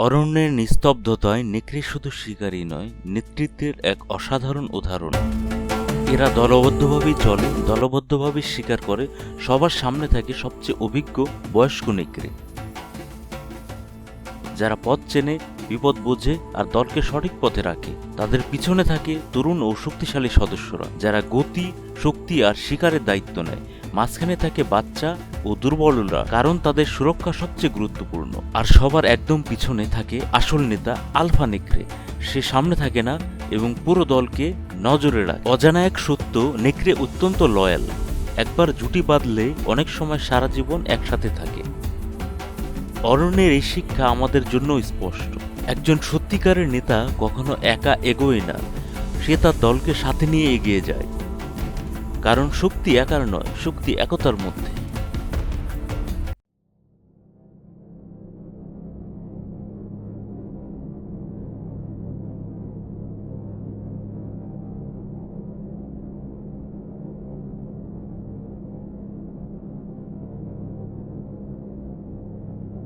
অরণ্যের নিস্তব্ধতায় নেকড়ে শুধু শিকারই নয়, নেতৃত্বের এক অসাধারণ উদাহরণ। এরা দলবদ্ধভাবেই চলে, দলবদ্ধভাবে শিকার করে, সবার সামনে থাকে সবচেয়ে অভিজ্ঞ বয়স্ক নেকড়ে, যারা পথ চেনে, বিপদ বোঝে আর দলকে সঠিক পথে রাখে। তাদের পিছনে থাকে তরুণ ও শক্তিশালী সদস্যরা, যারা গতি, শক্তি আর শিকারের দায়িত্ব নেয়। মাঝখানে থাকে বাচ্চা ও দুর্বলরা, কারণ তাদের সুরক্ষা সবচেয়ে গুরুত্বপূর্ণ। আর সবার একদম পিছনে থাকে আসল নেতা, আলফা নেকড়ে। সে সামনে থাকে না এবং পুরো দলকে নজরে রাখে। অজানা এক সত্য, নেকড়ে অত্যন্ত লয়াল। একবার জুটি বাঁধলে অনেক সময় সারা জীবন একসাথে থাকে। অরণ্যের এই শিক্ষা আমাদের জন্য স্পষ্ট। একজন সত্যিকারের নেতা কখনো একা এগোয় না, সে তার দলকে সাথে নিয়ে এগিয়ে যায়। কারণ শক্তি একার নয়, শক্তি একতার মধ্যে।